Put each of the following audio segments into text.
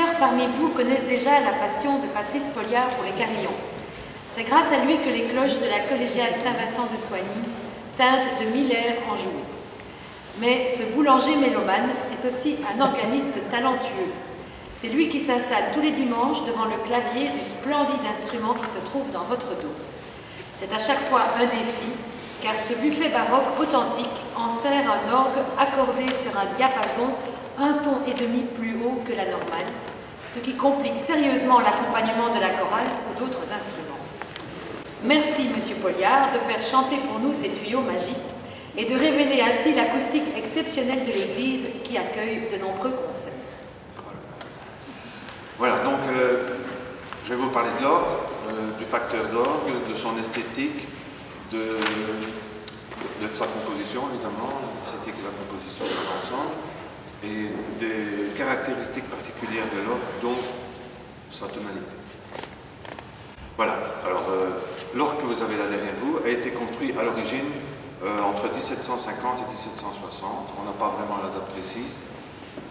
Plusieurs parmi vous connaissent déjà la passion de Patrice Polliard pour les carillons. C'est grâce à lui que les cloches de la collégiale Saint-Vincent de Soigny teintent de 1000 airs enjoués. Mais ce boulanger mélomane est aussi un organiste talentueux. C'est lui qui s'installe tous les dimanches devant le clavier du splendide instrument qui se trouve dans votre dos. C'est à chaque fois un défi, car ce buffet baroque authentique en sert un orgue accordé sur un diapason 1,5 ton plus haut que la normale, ce qui complique sérieusement l'accompagnement de la chorale ou d'autres instruments. Merci, Monsieur Polliard, de faire chanter pour nous ces tuyaux magiques et de révéler ainsi l'acoustique exceptionnelle de l'église qui accueille de nombreux concerts. Voilà, donc je vais vous parler de l'orgue, du facteur d'orgue, de son esthétique, de sa composition évidemment, l'esthétique de la composition de l'ensemble, et des caractéristiques particulières de l'orgue, dont sa tonalité. Voilà, alors l'orgue que vous avez là derrière vous a été construit à l'origine entre 1750 et 1760, on n'a pas vraiment la date précise,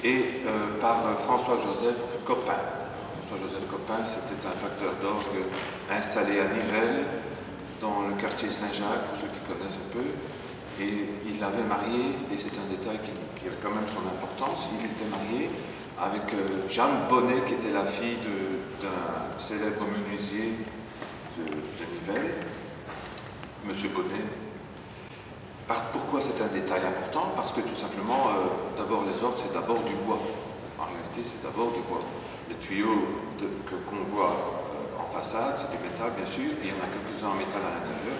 et par François-Joseph Copin. François-Joseph Copin, c'était un facteur d'orgue installé à Nivelles, dans le quartier Saint-Jacques, pour ceux qui connaissent un peu, et il l'avait marié, et c'est un détail qui a quand même son importance, il était marié avec Jeanne Bonnet, qui était la fille d'un célèbre menuisier de Nivelles, Monsieur Bonnet. Pourquoi c'est un détail important? Parce que tout simplement, d'abord les orgues, c'est d'abord du bois. En réalité, c'est d'abord du bois. Les tuyaux qu'on voit en façade, c'est du métal, bien sûr, et il y en a quelques-uns en métal à l'intérieur,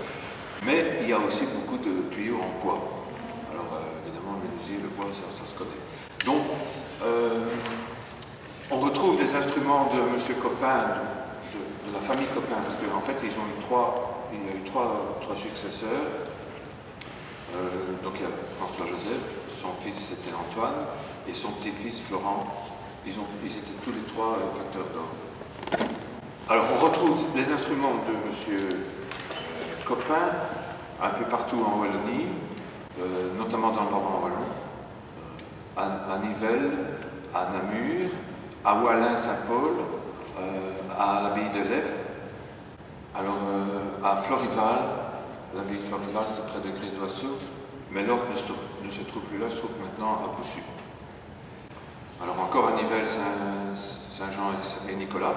mais il y a aussi beaucoup de tuyaux en bois. Alors, évidemment, le menuisier, le bois, ça se connaît. Donc, on retrouve des instruments de M. Copin, de la famille Copin, parce qu'en fait, il y a eu trois successeurs. Donc, il y a François-Joseph, son fils c'était Antoine, et son petit-fils Florent. Ils étaient tous les trois facteurs d'orgue. Alors, on retrouve les instruments de M. Copin un peu partout en Wallonie, notamment dans le Brabant wallon, à Nivelles, à Namur, à Wallin-Saint-Paul, à l'abbaye de Lève, alors à Florival. L'abbaye de Florival, c'est près de Gré-d'Oisseau, mais l'orgue ne se trouve plus là, se trouve maintenant à Boussu. Alors encore à Nivelles, Saint-Jean et Nicolas.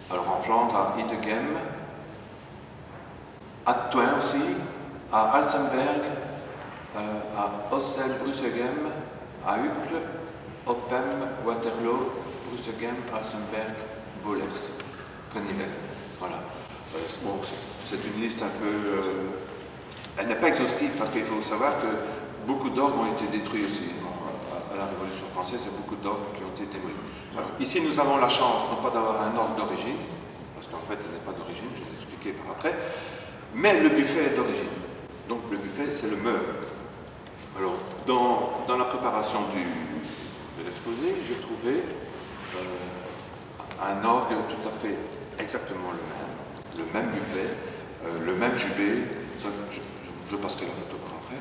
Alors en Flandre, à Idegem, à Thuin aussi, à Alsenberg, à Ossel-Brussegem, à Uccle, Oppem, Waterloo, Brussegem, Alsenberg, Bollers, près de Nivelles. Voilà. Bon, c'est une liste un peu... elle n'est pas exhaustive parce qu'il faut savoir que beaucoup d'orgues ont été détruits aussi. À la Révolution française, il y a beaucoup d'orgues qui ont été démolis. Alors, ici, nous avons la chance, non pas d'avoir un orgue d'origine, parce qu'en fait, il n'est pas d'origine, je vais vous expliquer par après, mais le buffet est d'origine. Donc, le buffet, c'est le meuble. Alors, dans la préparation de l'exposé, j'ai trouvé un orgue tout à fait exactement le même buffet, le même jubé, je passerai la photo par après,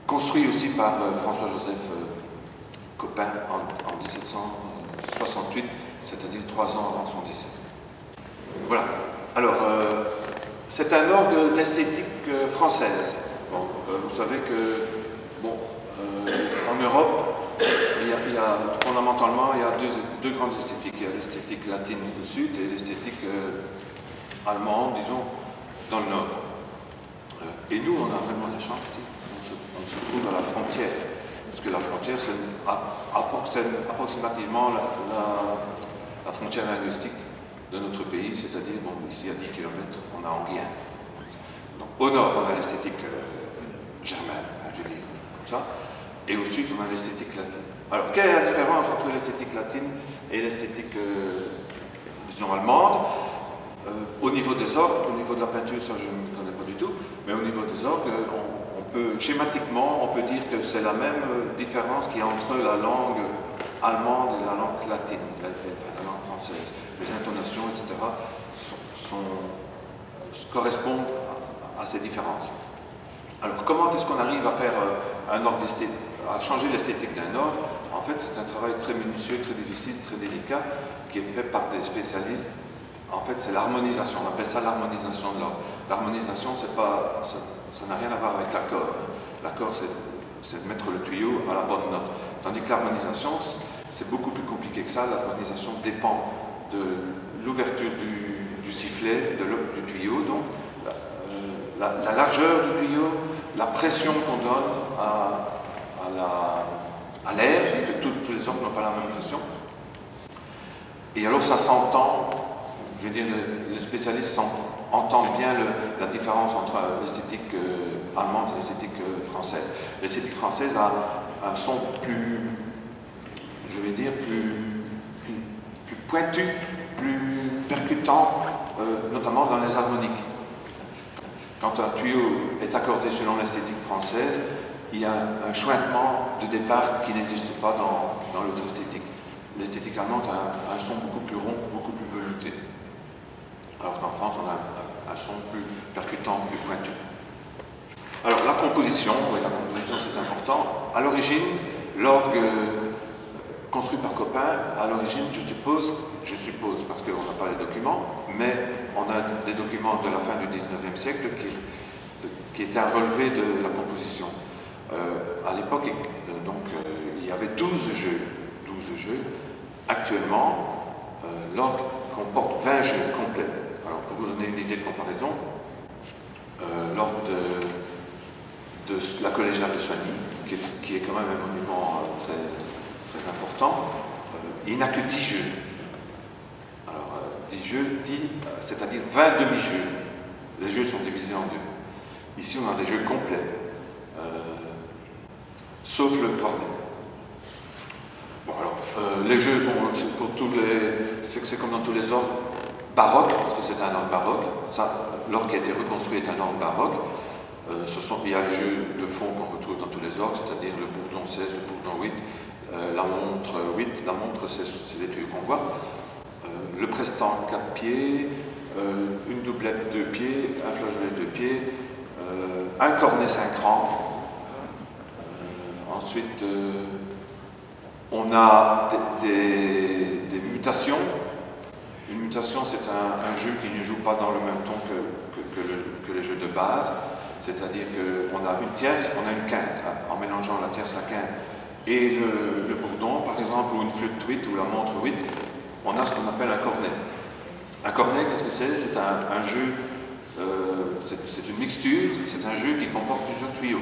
construit aussi par François-Joseph Copin en 1768, c'est-à-dire 3 ans avant son décès. Voilà. Alors, c'est un orgue d'esthétique française. Bon, vous savez que, bon, en Europe, fondamentalement, il y a deux grandes esthétiques. Il y a l'esthétique latine au sud et l'esthétique allemande, disons, dans le nord. Et nous, on a vraiment la chance ici. On se trouve à la frontière. Parce que la frontière, c'est approximativement la frontière linguistique de notre pays, c'est-à-dire, bon, ici à 10 km, on a Anguien. Donc au nord, on a l'esthétique germaine, enfin, je veux dire, comme ça. Et au sud, on a l'esthétique latine. Alors, quelle est la différence entre l'esthétique latine et l'esthétique, disons, allemande? Au niveau des orgues, au niveau de la peinture, ça je ne connais pas du tout, mais au niveau des orgues, schématiquement, on peut dire que c'est la même différence qu'il y a entre la langue allemande et la langue latine, la langue française. Les intonations, etc., correspondent à ces différences. Alors, comment est-ce qu'on arrive à faire un orgue à changer l'esthétique d'un orgue, en fait, c'est un travail très minutieux, très difficile, très délicat, qui est fait par des spécialistes. En fait, c'est l'harmonisation, on appelle ça l'harmonisation de l'orgue. L'harmonisation, ça n'a rien à voir avec l'accord. L'accord, c'est de mettre le tuyau à la bonne note. Tandis que l'harmonisation, c'est beaucoup plus compliqué que ça. L'harmonisation dépend de l'ouverture du sifflet, du tuyau, donc la largeur du tuyau, la pression qu'on donne à l'air, parce que tous les orgues n'ont pas la même pression. Et alors ça s'entend, je veux dire, les spécialistes entendent bien la différence entre l'esthétique allemande et l'esthétique française. L'esthétique française a un son plus, je vais dire, plus pointu, plus percutant, notamment dans les harmoniques. Quand un tuyau est accordé selon l'esthétique française, il y a un chointement de départ qui n'existe pas dans l'autre esthétique. L'esthétique allemande a un son beaucoup plus rond, beaucoup plus velouté. Alors qu'en France, on a un son plus percutant, plus pointu. Alors la composition, oui, la composition c'est important. À l'origine, l'orgue construit par Copin, à l'origine, je suppose parce qu'on n'a pas les documents, mais on a des documents de la fin du 19e siècle qui étaient un relevé de la composition. À l'époque, il y avait 12 jeux. Actuellement, l'orgue comporte 20 jeux complets. Alors, pour vous donner une idée de comparaison, l'orgue de la collégiale de Soigny, qui est quand même un monument très important, il n'a que 10 jeux. Alors, 10 jeux, c'est-à-dire 20 demi-jeux. Les jeux sont divisés en deux. Ici, on a des jeux complets, sauf le cornet. Bon, alors, les jeux, bon, c'est comme dans tous les orgues baroques, parce que c'est un orgue baroque. L'orgue qui a été reconstruit est un orgue baroque. Il y a le jeu de fond qu'on retrouve dans tous les orgues, c'est-à-dire le bourdon 16, le bourdon 8, la montre 8, la montre c'est les tuyaux qu'on voit, le prestant 4 pieds, une doublette 2 pieds, un flageolet 2 pieds, un cornet 5 rangs. Ensuite, on a des mutations. Une mutation, c'est un jeu qui ne joue pas dans le même ton que les jeux de base. C'est-à-dire qu'on a une tierce, on a une quinte, en mélangeant la tierce, la quinte et le bourdon, par exemple, ou une flûte 8 ou la montre 8, on a ce qu'on appelle un cornet. Un cornet, qu'est-ce que c'est? C'est un jeu, c'est une mixture, c'est un jeu qui comporte plusieurs tuyaux.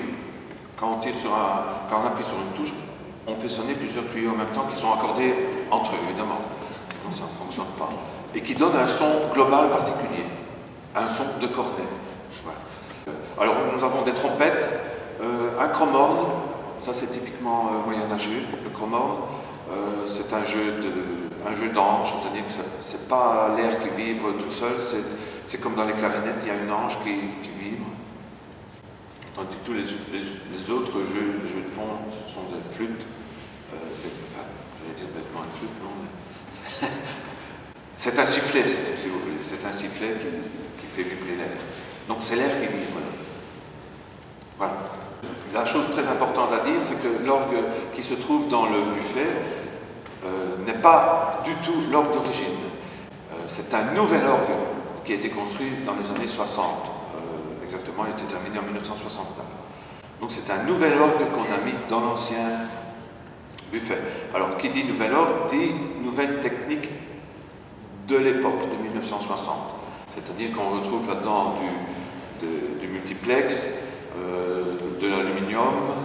Quand on appuie sur une touche, on fait sonner plusieurs tuyaux en même temps qui sont accordés entre eux, évidemment. Sinon, ça ne fonctionne pas. Et qui donne un son global particulier, un son de cornet. Voilà. Alors, nous avons des trompettes, un chromorne, ça c'est typiquement moyenâgeux, le chromorne. C'est un jeu d'ange, c'est-à-dire que ce n'est pas l'air qui vibre tout seul, c'est comme dans les clarinettes, il y a une ange qui vibre. Tandis que tous les autres jeux, les jeux de fond, ce sont des flûtes, enfin, j'allais dire bêtement une flûte, non, mais c'est un sifflet, si vous voulez, c'est un sifflet qui fait vibrer l'air. Donc c'est l'air qui vibre. Voilà. La chose très importante à dire, c'est que l'orgue qui se trouve dans le buffet n'est pas du tout l'orgue d'origine. C'est un nouvel orgue qui a été construit dans les années 60. Exactement, il a été terminé en 1969. Donc c'est un nouvel orgue qu'on a mis dans l'ancien buffet. Alors, qui dit nouvel orgue, dit nouvelle technique de l'époque, de 1960. C'est-à-dire qu'on retrouve là-dedans du multiplex, de l'aluminium,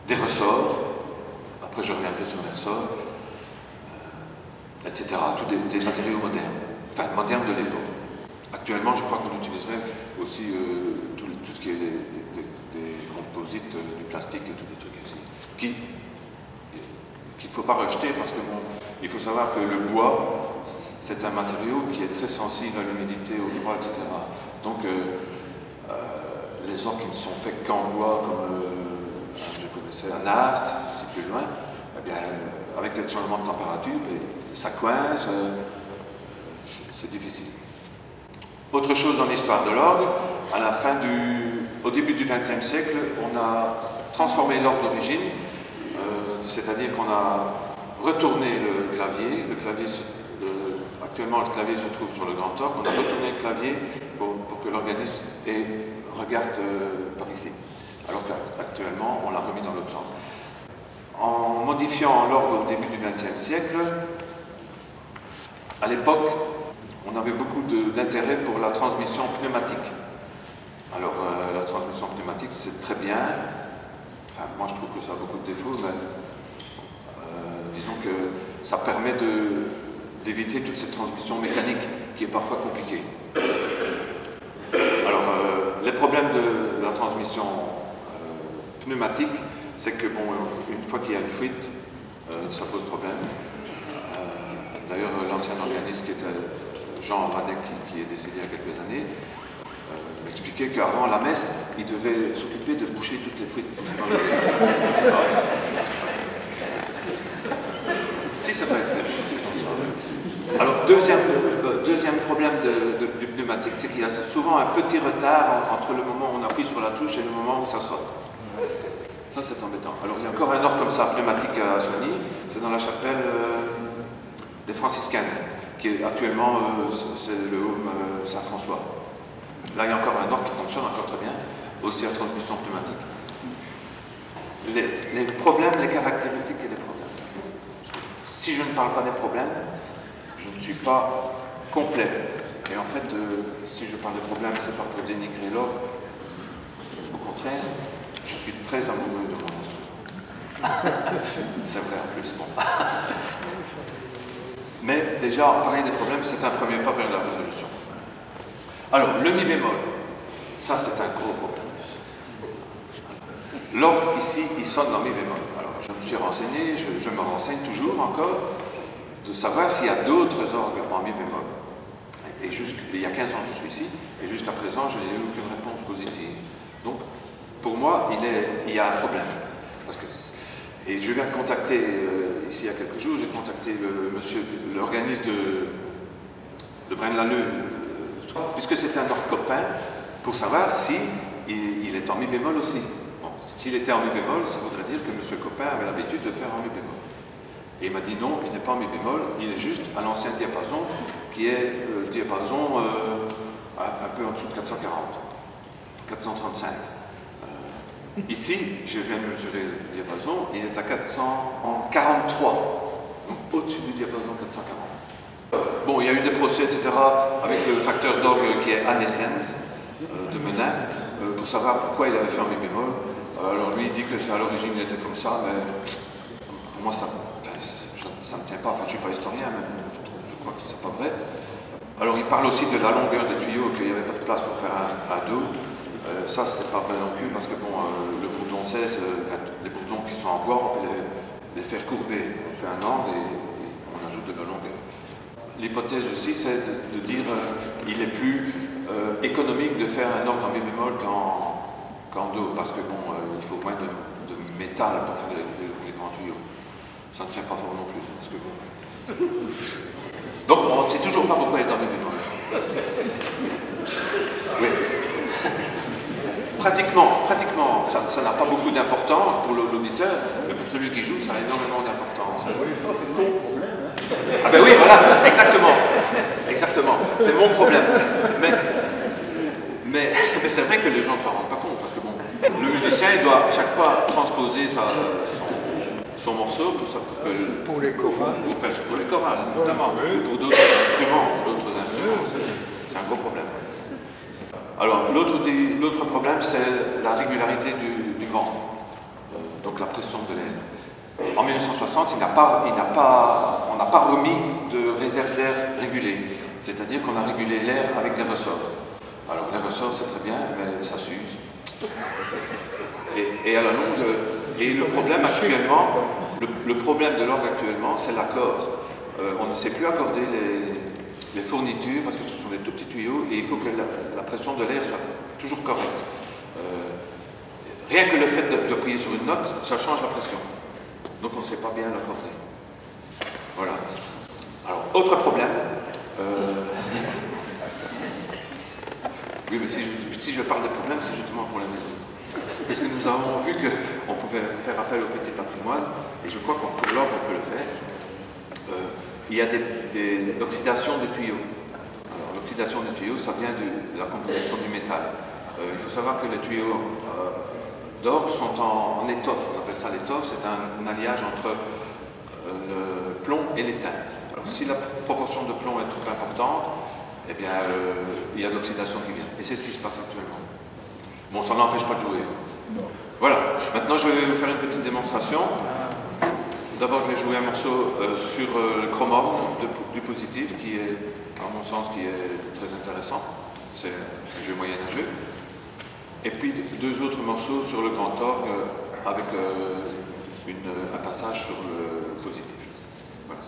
des ressorts, après je reviendrai sur les ressorts, etc. Tous des matériaux modernes, enfin modernes de l'époque. Actuellement, je crois qu'on utiliserait aussi tout ce qui est des composites, du plastique et tous des trucs ainsi, qu'il ne faut pas rejeter parce que bon, il faut savoir que le bois, c'est un matériau qui est très sensible à l'humidité, au froid, etc. Donc, les orgues qui ne sont faits qu'en bois, comme je connaissais un Ast, c'est plus loin, eh bien, avec les changements de température, ça coince, c'est difficile. Autre chose dans l'histoire de l'orgue, à la fin du au début du XXe siècle, on a transformé l'orgue d'origine, c'est-à-dire qu'on a retourné le clavier. Actuellement, le clavier se trouve sur le grand orgue. On a retourné le clavier pour que l'organiste regarde par ici. Alors qu'actuellement, on l'a remis dans l'autre sens. En modifiant l'orgue au début du XXe siècle, à l'époque, on avait beaucoup d'intérêt pour la transmission pneumatique. Alors, la transmission pneumatique, c'est très bien. Enfin, moi, je trouve que ça a beaucoup de défauts, mais disons que ça permet d'éviter toute cette transmission mécanique qui est parfois compliquée. Alors, les problèmes de la transmission pneumatique, c'est que, bon, une fois qu'il y a une fuite, ça pose problème. D'ailleurs, l'ancien organiste qui était Jean Radec, qui est décédé il y a quelques années, m'expliquait qu'avant la messe, il devait s'occuper de boucher toutes les fuites. Si, c'est vrai, c'est comme ça. Alors, deuxième problème du pneumatique, c'est qu'il y a souvent un petit retard entre le moment où on appuie sur la touche et le moment où ça saute. Ça, c'est embêtant. Alors, il y a encore un orgue comme ça, pneumatique à Soigny, c'est dans la chapelle des franciscaines, qui est actuellement, c'est le home Saint-François. Là, il y a encore un orgue qui fonctionne encore très bien, aussi à transmission pneumatique. Les problèmes, les caractéristiques et les problèmes. Si je ne parle pas des problèmes, je ne suis pas complet. Et en fait, si je parle des problèmes, c'est pas pour dénigrer l'orgue. Au contraire, je suis très amoureux de mon instrument. C'est vrai en plus, bon. Mais déjà, parler des problèmes, c'est un premier pas vers la résolution. Alors, le mi bémol, ça c'est un gros problème. L'orgue ici, il sonne dans mi bémol. Alors, je me suis renseigné, je me renseigne toujours encore, de savoir s'il y a d'autres orgues en mi bémol. Et il y a 15 ans que je suis ici, et jusqu'à présent, je n'ai eu aucune réponse positive. Donc, pour moi, il y a un problème. Parce que, et je viens de contacter, ici il y a quelques jours, j'ai contacté l'organiste de Braine-l'Alleud, puisque c'est un orgue copain, pour savoir si il est en mi bémol aussi. Bon, s'il était en mi bémol, ça voudrait dire que M. Copain avait l'habitude de faire en mi bémol. Et il m'a dit non, il n'est pas en mi bémol, il est juste à l'ancien diapason, qui est le diapason un peu en dessous de 440, 435. Ici, je viens de mesurer le diapason, il est à 443, donc au-dessus du diapason 440. Bon, il y a eu des procès, etc., avec le facteur d'orgue qui est Anessens, de Menin, pour savoir pourquoi il avait fait en mi bémol. Alors lui, il dit que à l'origine, il était comme ça, mais pour moi, ça ne tient pas. Enfin, je ne suis pas historien, mais je crois que c'est pas vrai. Alors, il parle aussi de la longueur des tuyaux, qu'il n'y avait pas de place pour faire un dos. Ça, c'est pas vrai non plus, parce que bon, le bourdon 16, les bourdons qui sont en bois, on peut les faire courber. On fait un angle et on ajoute de la longueur. L'hypothèse aussi, c'est de dire qu'il est plus économique de faire un orgue en mi bémol qu'en do, parce que bon, il faut moins de métal pour faire les grands tuyaux. Ça ne tient pas fort non plus. Parce que bon. Donc, on ne sait toujours pas pourquoi il est en mi bémol. Oui. Pratiquement, ça n'a pas beaucoup d'importance pour l'auditeur, mais pour celui qui joue, ça a énormément d'importance. Oui, ça c'est mon problème. Ah ben oui, voilà, exactement. Exactement, c'est mon problème. Mais c'est vrai que les gens ne s'en rendent pas compte, parce que bon, le musicien, il doit à chaque fois transposer son morceau pour les chorales. Pour les chorales, notamment, pour d'autres instruments. C'est un gros problème. Alors, l'autre problème, c'est la régularité du vent, donc la pression de l'air. En 1960, on n'a pas remis de réserve d'air régulée, c'est-à-dire qu'on a régulé l'air avec des ressorts. Alors, les ressorts, c'est très bien, mais ça s'use. Et à la longue, le problème actuellement, le problème de l'orgue actuellement, c'est l'accord. On ne sait plus accorder les fournitures, parce que ce sont des tout petits tuyaux, et il faut que la pression de l'air soit toujours correcte. Rien que le fait d'appuyer sur une note, ça change la pression. Donc on ne sait pas bien l'accorder. Voilà. Alors, autre problème. Oui, mais si je si je parle des problèmes, c'est justement pour les résoudre. Parce que nous avons vu qu'on pouvait faire appel au petit patrimoine, et je crois qu'en l'ordre, on peut le faire. Il y a l'oxydation des tuyaux. Alors, l'oxydation des tuyaux, ça vient de la composition du métal. Il faut savoir que les tuyaux d'orgue sont en étoffe. On appelle ça l'étoffe. C'est un alliage entre le plomb et l'étain. Alors, si la proportion de plomb est trop importante, eh bien, il y a de l'oxydation qui vient. Et c'est ce qui se passe actuellement. Bon, ça n'empêche pas de jouer. Voilà. Maintenant, je vais vous faire une petite démonstration. D'abord, je vais jouer un morceau sur le chromome du positif, qui est, à mon sens, qui est très intéressant. C'est un jeu moyenâgeux. Et puis, deux autres morceaux sur le grand orgue, avec un passage sur le positif. Voilà.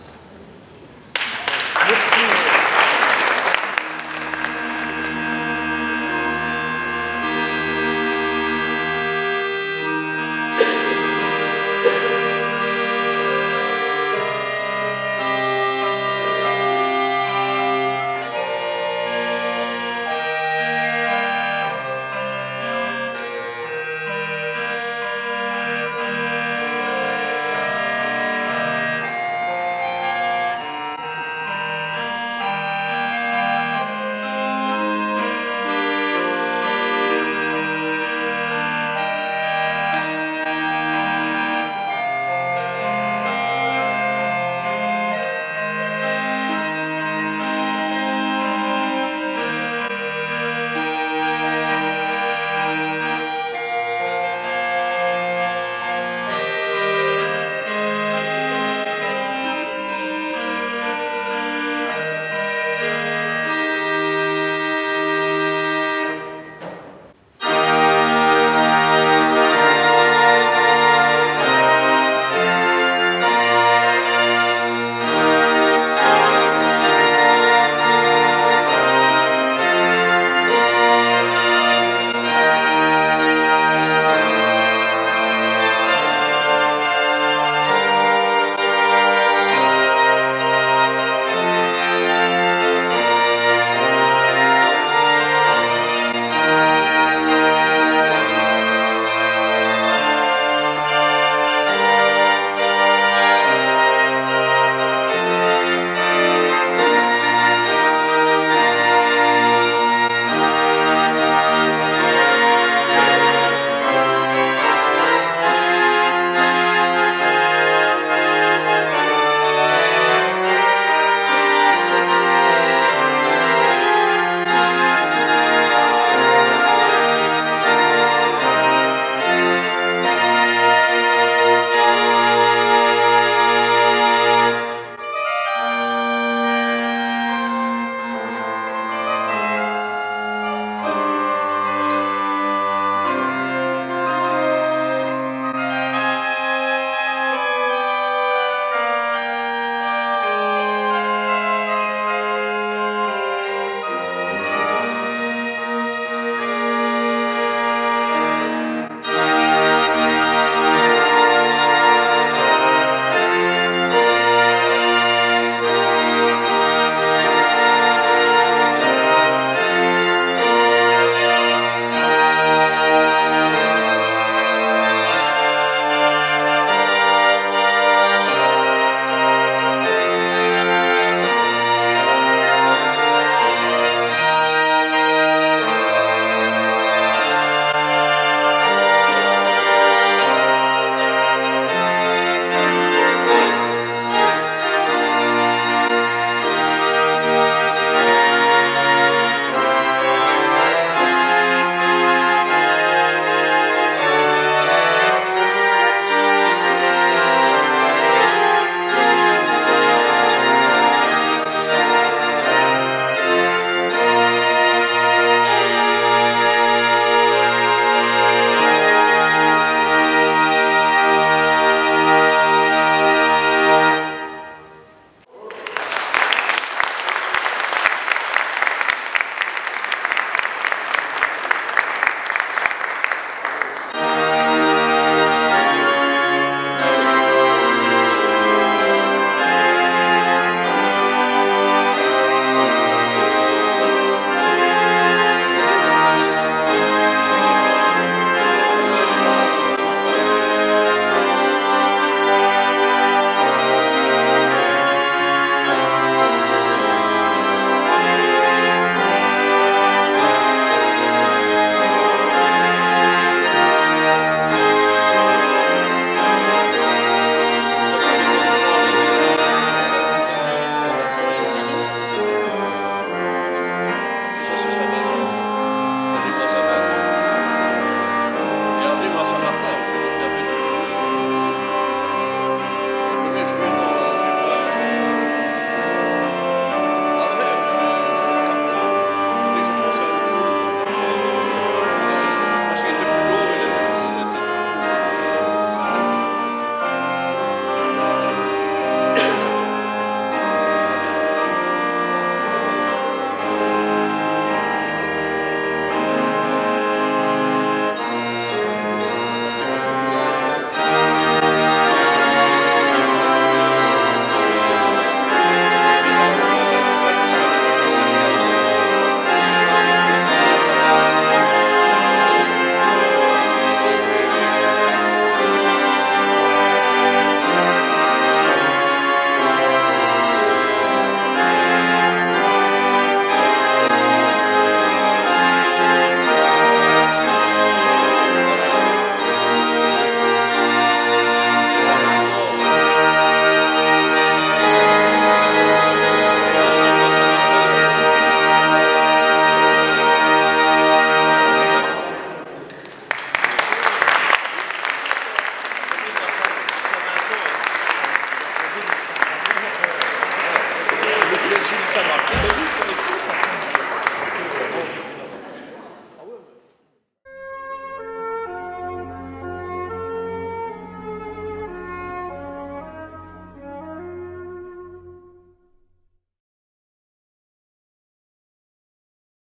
ça marche.